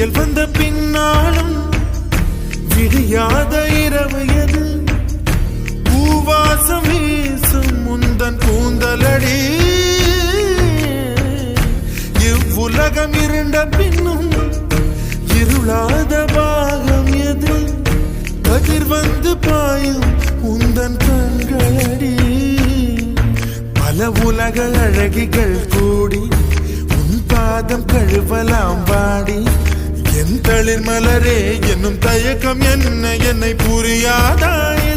விடியல் வந்த பின்னாலும் விடியாத இரவு எது பூவாசம் வீசும் முந்தன் கூந்தலடி இவ்வுலகம் இருண்ட பின்னும் இருளாத பாகம் எது கதிர் வந்து பாயும் உந்தன் கண்களடி பல உலக அழகிகள் கூடி உன் பாதம் கழுவலாம் பாடி என் தளிர் மலரே என்னும் தயக்கம் என்ன என்னை புரியாதாய்